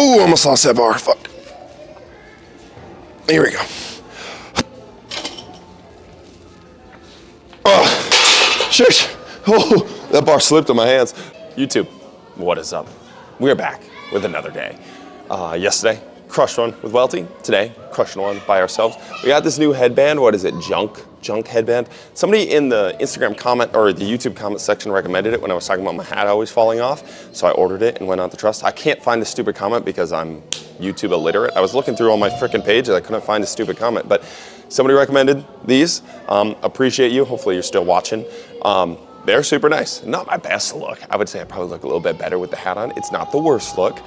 Oh, almost lost that bar, fuck. Here we go. Oh, shush. Oh, that bar slipped in my hands. YouTube, what is up? We're back with another day. Yesterday, crushed one with Welty. Today, crushed one by ourselves. We got this new headband. What is it? Junk headband. Somebody in the Instagram comment or the YouTube comment section recommended it when I was talking about my hat always falling off. So I ordered it and went on to trust. I can't find the stupid comment because I'm YouTube illiterate. I was looking through all my freaking pages. I couldn't find a stupid comment, but somebody recommended these. Appreciate you. Hopefully you're still watching. They're super nice. Not my best look. I would say I probably look a little bit better with the hat on. It's not the worst look.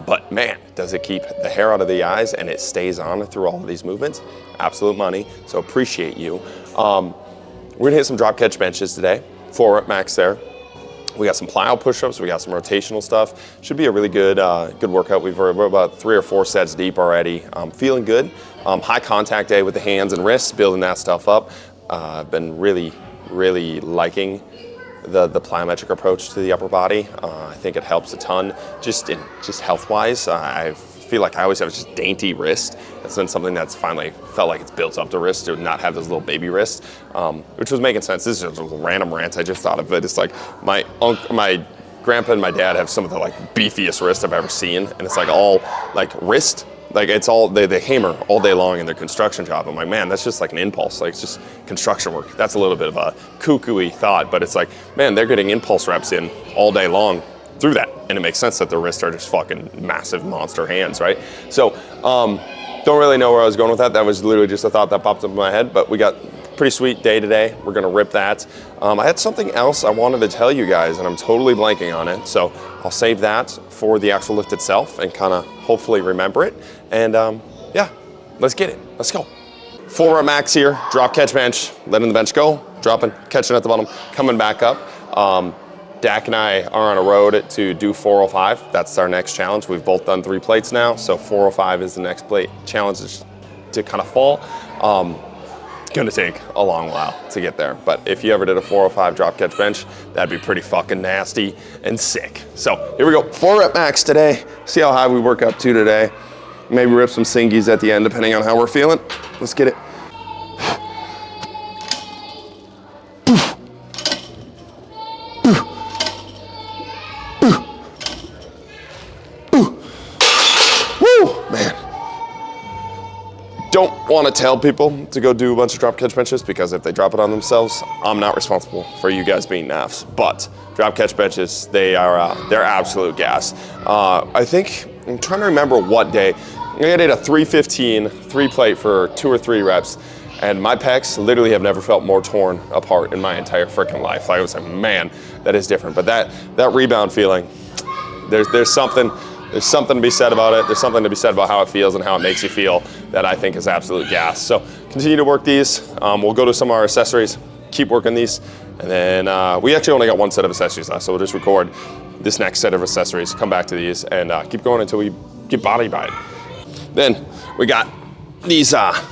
But man, does it keep the hair out of the eyes and it stays on through all of these movements. Absolute money, so appreciate you. We're gonna hit some drop catch benches today, 4 rep max there. We got some plyo push-ups, we got some rotational stuff. Should be a really good good workout. We're about 3 or 4 sets deep already. Feeling good. High contact day with the hands and wrists, building that stuff up. I've been really liking the plyometric approach to the upper body. I think it helps a ton, just health-wise. I feel like I always have just dainty wrist. It's been something that's finally felt like it's built up the wrist to not have those little baby wrists, which was making sense. This is just a random rant I just thought of it. It's like my grandpa and my dad have some of the like beefiest wrists I've ever seen, and it's like all like wrist. Like it's all, they hammer all day long in their construction job. I'm like, man, that's just like an impulse. Like it's just construction work. That's a little bit of a cuckoo-y thought, but it's like, man, they're getting impulse reps in all day long through that. And it makes sense that their wrists are just fucking massive monster hands, right? So, don't really know where I was going with that. That was literally just a thought that popped up in my head, but we got a pretty sweet day today. We're gonna rip that. I had something else I wanted to tell you guys and I'm totally blanking on it. So I'll save that for the actual lift itself and kind of hopefully remember it. And yeah, let's get it, let's go. 4 rep max here, drop catch bench, letting the bench go, dropping, catching at the bottom, coming back up. Dak and I are on a road to do 405. That's our next challenge. We've both done 3 plates now, so 405 is the next plate challenge to kind of fall. Gonna take a long while to get there, but if you ever did a 405 drop catch bench, that'd be pretty fucking nasty and sick. So here we go, 4 rep max today. See how high we work up to today. Maybe rip some singies at the end, depending on how we're feeling. Let's get it. Don't want to tell people to go do a bunch of drop catch benches because if they drop it on themselves, I'm not responsible for you guys being naffs. But drop catch benches, they're absolute gas. I think, I'm trying to remember what day. I did a 315, 3 plate for 2 or 3 reps, and my pecs literally have never felt more torn apart in my entire freaking life. Like I was like, man, that is different. But that rebound feeling, there's something to be said about it. There's something to be said about how it feels and how it makes you feel that I think is absolute gas. So continue to work these. We'll go to some of our accessories, keep working these. And then we actually only got 1 set of accessories left, so we'll just record this next set of accessories, come back to these, and keep going until we get body by it. Then we got these, talk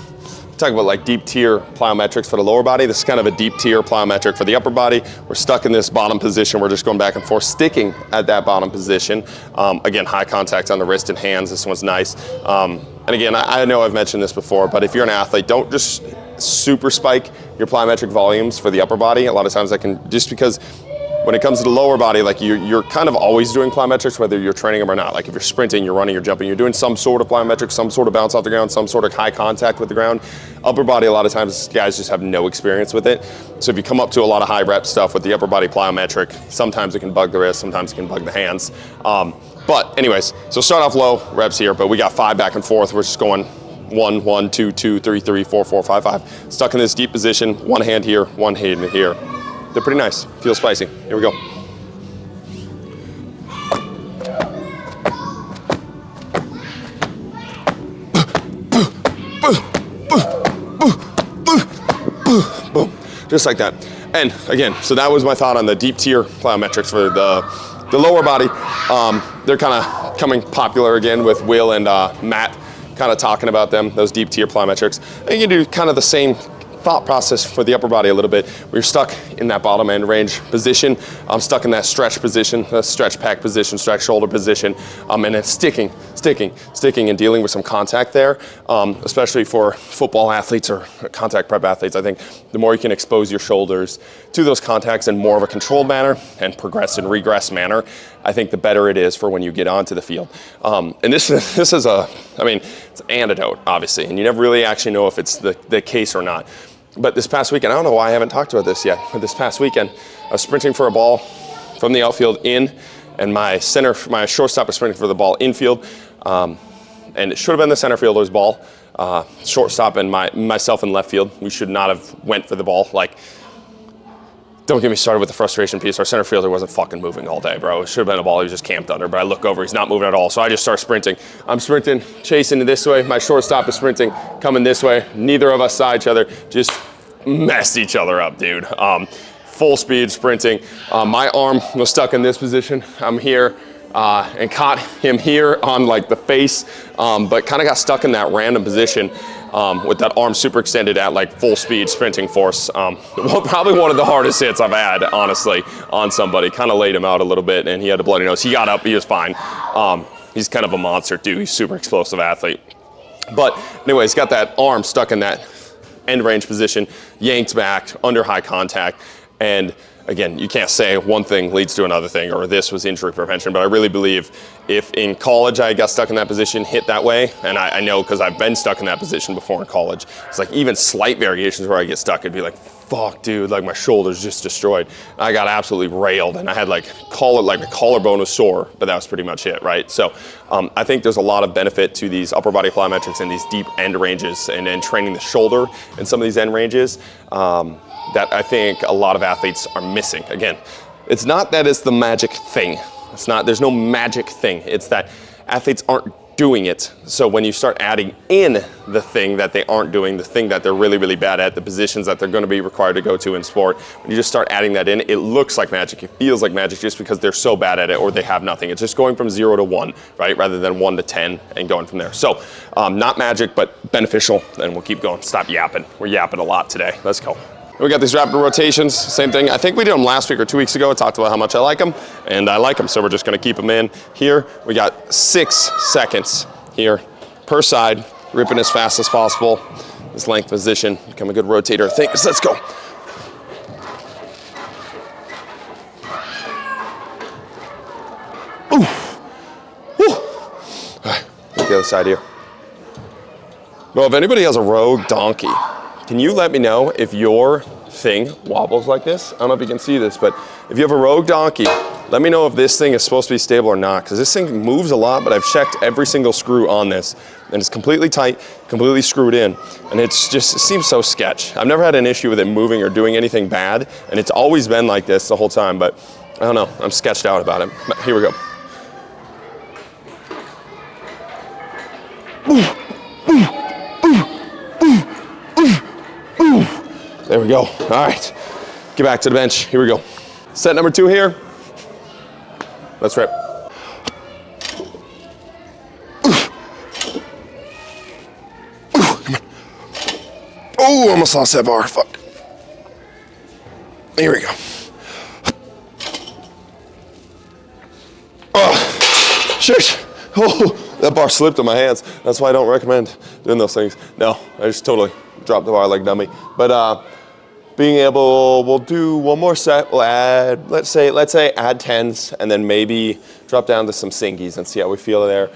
about like deep tier plyometrics for the lower body. This is kind of a deep tier plyometric for the upper body. We're stuck in this bottom position. We're just going back and forth, sticking at that bottom position. Again, high contact on the wrist and hands. This one's nice. And again, I know I've mentioned this before, but if you're an athlete, don't just super spike your plyometric volumes for the upper body. A lot of times that can, just because when it comes to the lower body, like you're kind of always doing plyometrics, whether you're training them or not. Like if you're sprinting, you're running, you're jumping, you're doing some sort of plyometrics, some sort of bounce off the ground, some sort of high contact with the ground. Upper body, a lot of times guys just have no experience with it. So if you come up to a lot of high rep stuff with the upper body plyometric, sometimes it can bug the wrist, sometimes it can bug the hands. But anyways, so start off low reps here, but we got 5 back and forth. We're just going 1, 1, 2, 2, 3, 3, 4, 4, 5, 5. Stuck in this deep position, 1 hand here, 1 hand here. They're pretty nice, feel spicy. Here we go. Boom, just like that. And again, so that was my thought on the deep tier plyometrics for the lower body. They're kind of coming popular again with Will and Matt kind of talking about them, those deep tier plyometrics. And you can do kind of the same thought process for the upper body a little bit. We're stuck in that bottom end range position. I'm stuck in that stretch position, stretch pec position, stretch shoulder position, and then sticking and dealing with some contact there, especially for football athletes or contact prep athletes. I think the more you can expose your shoulders to those contacts in more of a controlled manner and progress and regress manner, I think the better it is for when you get onto the field. And this is it's an antidote, obviously, and you never really actually know if it's the case or not. But this past weekend, I don't know why I haven't talked about this yet, but this past weekend, I was sprinting for a ball from the outfield in, and my shortstop was sprinting for the ball infield, and it should have been the center fielder's ball. Shortstop and myself in left field, we should not have went for the ball. Like, don't get me started with the frustration piece. Our center fielder wasn't fucking moving all day, bro. It should have been a ball he was just camped under, but I look over, he's not moving at all. So I just start sprinting. I'm sprinting, chasing this way. My shortstop is sprinting, coming this way. Neither of us saw each other, just messed each other up, dude. Full speed sprinting. My arm was stuck in this position. I'm here and caught him here on like the face, but kind of got stuck in that random position. With that arm super extended at like full speed sprinting force. Probably one of the hardest hits I've had, honestly, on somebody. Kind of laid him out a little bit and he had a bloody nose. He got up, he was fine. He's kind of a monster too. He's super explosive athlete. But anyway, he's got that arm stuck in that end range position, yanked back, under high contact. And again, you can't say one thing leads to another thing or this was injury prevention, but I really believe if in college I got stuck in that position, hit that way, and I know because I've been stuck in that position before in college, it's like even slight variations where I get stuck, it'd be like, fuck, dude, like my shoulder's just destroyed. And I got absolutely railed, and I had like the collarbone was sore, but that was pretty much it, right? So I think there's a lot of benefit to these upper body plyometrics and these deep end ranges, and then training the shoulder in some of these end ranges. That I think a lot of athletes are missing. Again, it's not that it's the magic thing. It's not, there's no magic thing. It's that athletes aren't doing it. So when you start adding in the thing that they aren't doing, the thing that they're really, really bad at, the positions that they're gonna be required to go to in sport, when you just start adding that in, it looks like magic, it feels like magic just because they're so bad at it or they have nothing. It's just going from 0 to 1, right? Rather than 1 to 10 and going from there. So not magic, but beneficial, and we'll keep going. Stop yapping. We're yapping a lot today. Let's go. We got these rapid rotations, same thing. I think we did them last week or 2 weeks ago. I talked about how much I like them, and I like them, so we're just gonna keep them in. Here, we got 6 seconds here per side, ripping as fast as possible. This length position, become a good rotator. Thanks, let's go. Ooh. Woo. All right, look the other side here. Well, if anybody has a rogue donkey, can you let me know if your thing wobbles like this? I don't know if you can see this, but if you have a rogue donkey, let me know if this thing is supposed to be stable or not, because this thing moves a lot, but I've checked every single screw on this, and it's completely tight, completely screwed in, and it seems so sketch. I've never had an issue with it moving or doing anything bad, and it's always been like this the whole time, but I don't know, I'm sketched out about it. But here we go. There we go. All right, get back to the bench. Here we go. Set number 2 here. Let's rip. Oh, almost lost that bar. Fuck. Here we go. Oh, shit. Oh, that bar slipped in my hands. That's why I don't recommend doing those things. No, I just totally dropped the bar like a dummy. But being able, we'll do one more set. We'll add, let's say add 10s, and then maybe drop down to some singies and see how we feel there.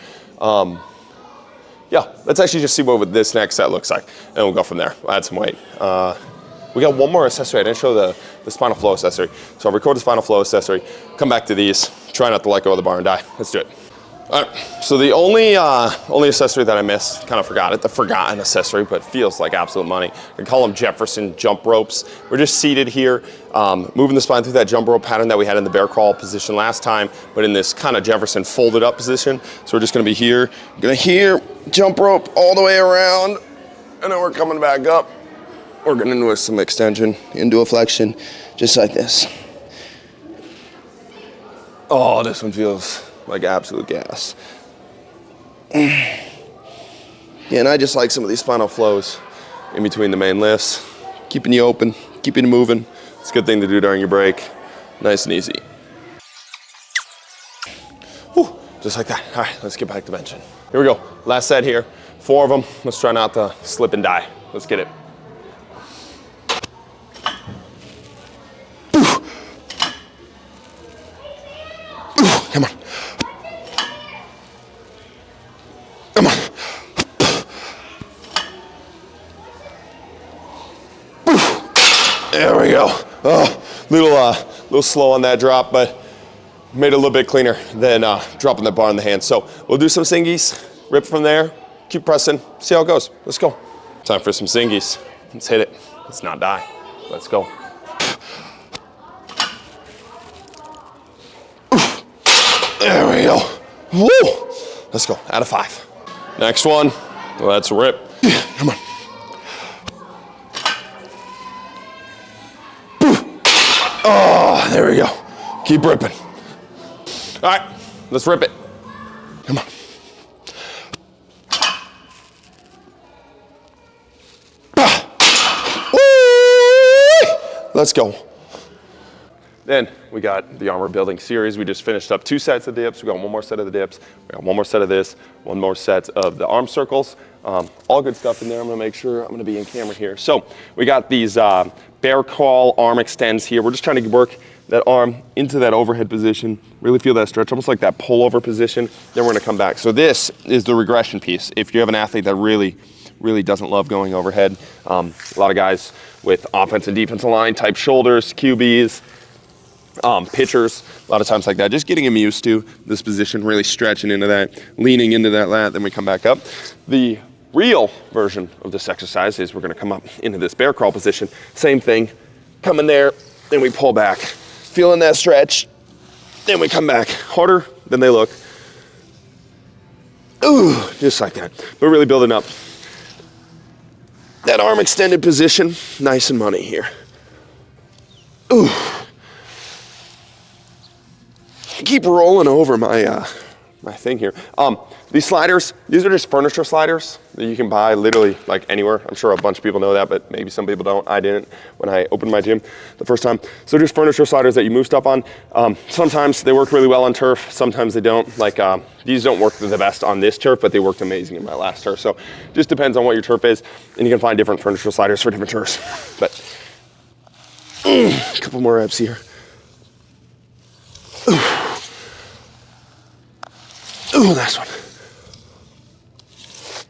Yeah, let's actually just see what this next set looks like, and we'll go from there. We'll add some weight. We got one more accessory. I didn't show the spinal flow accessory. So I'll record the spinal flow accessory, come back to these, try not to let go of the bar and die. Let's do it. All right, so the only accessory that I missed, kind of forgot it, the forgotten accessory, but feels like absolute money. I call them Jefferson jump ropes. We're just seated here, moving the spine through that jump rope pattern that we had in the bear crawl position last time, but in this kind of Jefferson folded up position. So we're just gonna be here, jump rope all the way around, and then we're coming back up. We're gonna do some extension into a flexion, just like this. Oh, this one feels like absolute gas. Yeah, and I just like some of these spinal flows in between the main lifts, keeping you open, keeping you moving, It's a good thing to do during your break. Nice and easy. Whew, just like that. All right, let's get back to benching. Here we go. Last set here. 4 of them. Let's try not to slip and die. Let's get it. Come on. Come on. There we go. Oh, little slow on that drop, but made it a little bit cleaner than dropping the bar in the hand. So we'll do some singies, rip from there, keep pressing, see how it goes. Let's go. Time for some singies. Let's hit it. Let's not die. Let's go. There we go. Woo! Let's go. Out of 5. Next one. Let's rip. Come on. Oh, there we go. Keep ripping. All right, let's rip it. Come on. Let's go. Then we got the armor building series. We just finished up 2 sets of dips. We got 1 more set of the dips. We got 1 more set of this, 1 more set of the arm circles. All good stuff in there. I'm gonna make sure I'm gonna be in camera here. So we got these bear crawl arm extends here. We're just trying to work that arm into that overhead position, really feel that stretch, almost like that pullover position. Then we're gonna come back. So this is the regression piece. If you have an athlete that really doesn't love going overhead, a lot of guys with offense and defensive line type shoulders, QBs, pitchers, a lot of times like that, just getting them used to this position, really stretching into that, leaning into that lat, then we come back up. The real version of this exercise is we're gonna come up into this bear crawl position. Same thing, come in there, then we pull back. Feeling that stretch, then we come back. Harder than they look. Ooh, just like that. But really building up that arm extended position, nice and money here. Ooh. Keep rolling over my my thing here. These sliders, these are just furniture sliders that you can buy literally like anywhere. I'm sure a bunch of people know that, but maybe some people don't. I didn't when I opened my gym the first time. So just furniture sliders that you move stuff on. Sometimes they work really well on turf, sometimes they don't. Like these don't work the best on this turf, but they worked amazing in my last turf. So just depends on what your turf is, and you can find different furniture sliders for different turfs. But a couple more reps here. Ooh, nice one.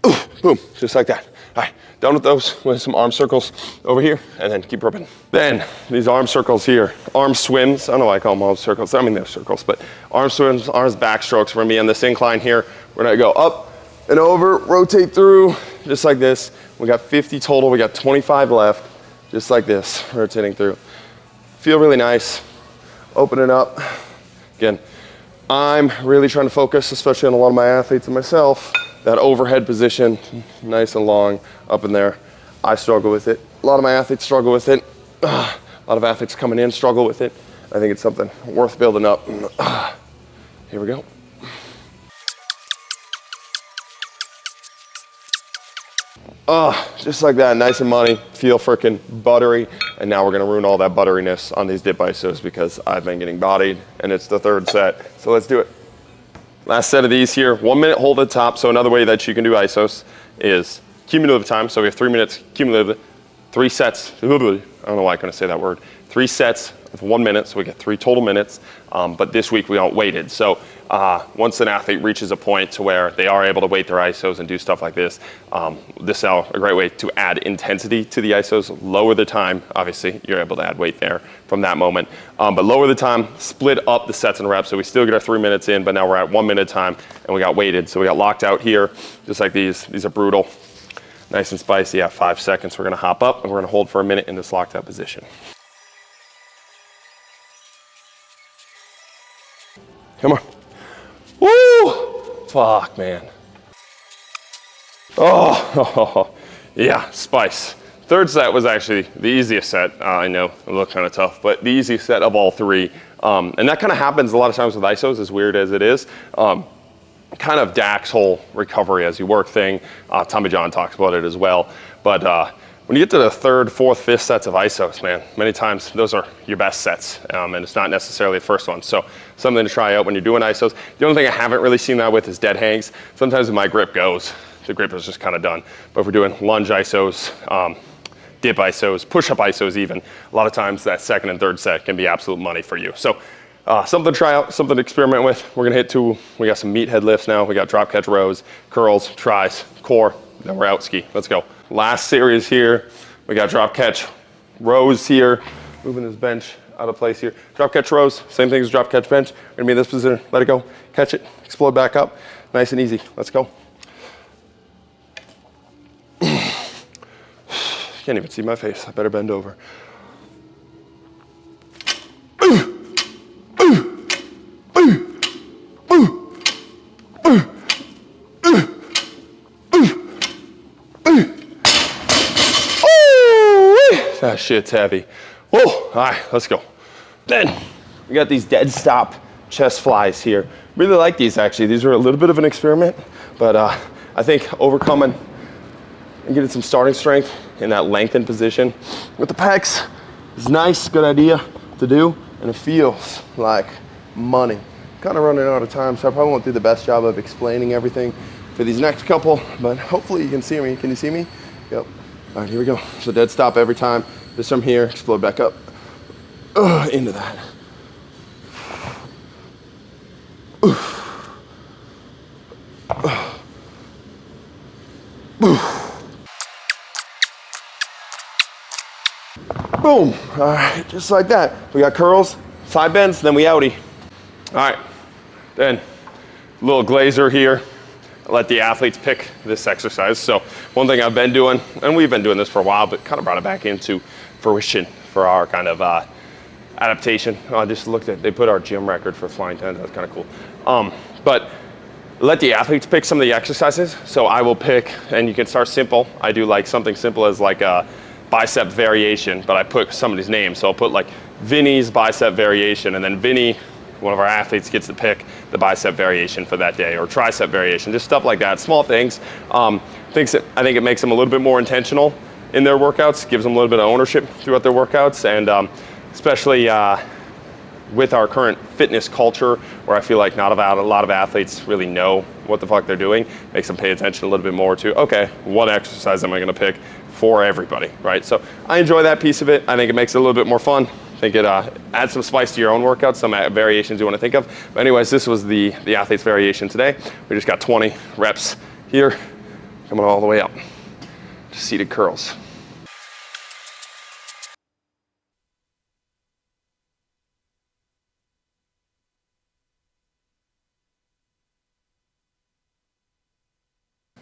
Ooh, boom, just like that. All right, done with those with some arm circles over here, and then keep ripping. Then these arm circles here, arm swims. I don't know why I call them arm circles. I mean, they're circles, but arm swims, arms backstrokes. We're gonna be on this incline here. We're gonna go up and over, rotate through, just like this. We got 50 total, we got 25 left, just like this, rotating through. Feel really nice, open it up. Again, I'm really trying to focus, especially on a lot of my athletes and myself, that overhead position, nice and long up in there. I struggle with it. A lot of my athletes struggle with it. A lot of athletes coming in struggle with it. I think it's something worth building up. Here we go. Just like that, nice and money, feel freaking buttery. And now we're gonna ruin all that butteriness on these dip isos because I've been getting bodied and it's the 3rd set. So let's do it. Last set of these here, 1 minute hold at the top. So another way that you can do isos is cumulative time. So we have 3 minutes cumulative, 3 sets. I don't know why I couldn't say that word. 3 sets of 1 minute, so we get 3 total minutes. But this week we don't weighted. So once an athlete reaches a point to where they are able to weight their isos and do stuff like this, this is a great way to add intensity to the isos, lower the time. Obviously, you're able to add weight there from that moment. But lower the time, split up the sets and reps. So we still get our 3 minutes in, but now we're at 1 minute time and we got weighted. So we got locked out here, just like these. These are brutal. Nice and spicy at 5 seconds. We're gonna hop up and we're gonna hold for a minute in this locked out position. Come on. Woo! Fuck, man. Oh, yeah, spice. 3rd set was actually the easiest set. I know it looked kind of tough, but the easiest set of all 3. And that kind of happens a lot of times with isos, as weird as it is. Kind of Dak's whole recovery as you work thing. Tommy John talks about it as well. But When you get to the third, fourth, fifth sets of isos, man, many times those are your best sets, and it's not necessarily the first one. So something to try out when you're doing isos. The only thing I haven't really seen that with is dead hangs. Sometimes when my grip goes, the grip is just kind of done. But if we're doing lunge isos, dip isos, push-up isos even, a lot of times that second and third set can be absolute money for you. So something to try out, something to experiment with. We're gonna hit we got some meathead lifts now. We got drop catch rows, curls, tries, core, then we're out ski. Let's go. Last series here, we got drop catch rows here. Moving this bench out of place here. Drop catch rows, same thing as drop catch bench. We're gonna be in this position, let it go, catch it, explode back up. Nice and easy, let's go. Can't even see my face, I better bend over. That shit's heavy. Whoa, all right, let's go. Then we got these dead stop chest flies here. Really like these actually. These are a little bit of an experiment, but I think overcoming and getting some starting strength in that lengthened position with the pecs is nice, good idea to do, and it feels like money. Kind of running out of time, so I probably won't do the best job of explaining everything for these next couple, but hopefully you can see me. Can you see me? Yep. All right, here we go. So dead stop every time. Just from here, explode back up. Into that. Boom. All right, just like that. We got curls, side bends, then we outie. All right, then a little glazer here. I let the athletes pick this exercise. So one thing I've been doing, and we've been doing this for a while, but kind of brought it back into fruition for our kind of adaptation. I just looked at, they put our gym record for flying 10s, that's kind of cool. But let the athletes pick some of the exercises. So I will pick, and you can start simple. I do like something simple as like a bicep variation, but I put somebody's name. So I'll put like Vinny's bicep variation, and then Vinny, one of our athletes, gets to pick the bicep variation for that day, or tricep variation, just stuff like that, small things. I think it makes them a little bit more intentional in their workouts, gives them a little bit of ownership throughout their workouts, and especially with our current fitness culture, where I feel like not a lot of athletes really know what the fuck they're doing, makes them pay attention a little bit more to, okay, what exercise am I gonna pick for everybody, right? So I enjoy that piece of it. I think it makes it a little bit more fun. I think it adds some spice to your own workout, some variations you want to think of. But anyways, this was the athlete's variation today. We just got 20 reps here, coming all the way up. Just seated curls.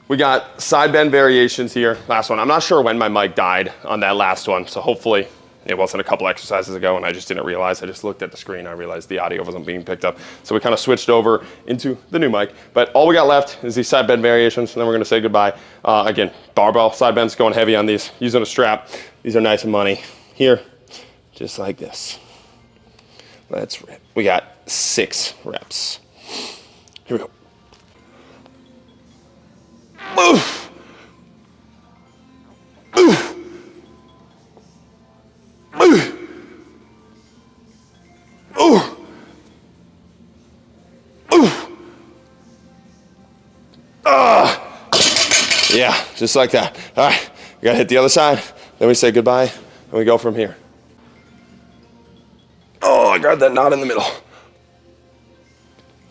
We got side bend variations here. Last one. I'm not sure when my mic died on that last one, so hopefully it wasn't a couple exercises ago and I just didn't realize. I just looked at the screen, I realized the audio wasn't being picked up. So we kind of switched over into the new mic. But all we got left is these side bend variations, and then we're gonna say goodbye. Again, barbell side bends, going heavy on these, using a strap. These are nice and money. Here, just like this. Let's rip. We got 6 reps. Here we go. Oof. Oof. Oof. Oof. Oof. Yeah, just like that. All right, we gotta hit the other side, then we say goodbye, and we go from here. Oh, I grabbed that knot in the middle.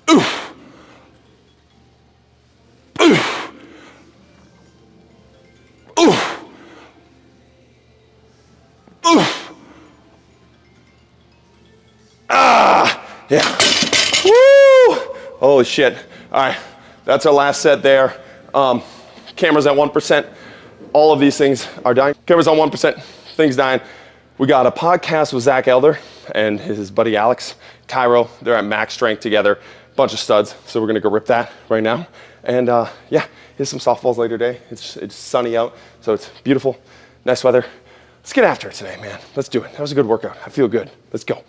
Oof. Oof. Oof. Oof. Yeah. Woo! Holy shit. All right, that's our last set there. Camera's at 1%. All of these things are dying. Camera's on 1%, things dying. We got a podcast with Zach Elder and his buddy Alex Cairo. They're at max strength together, bunch of studs. So we're gonna go rip that right now. And yeah, hit some softballs later today. It's sunny out, so it's beautiful, nice weather. Let's get after it today, man. Let's do it. That was a good workout. I feel good. Let's go.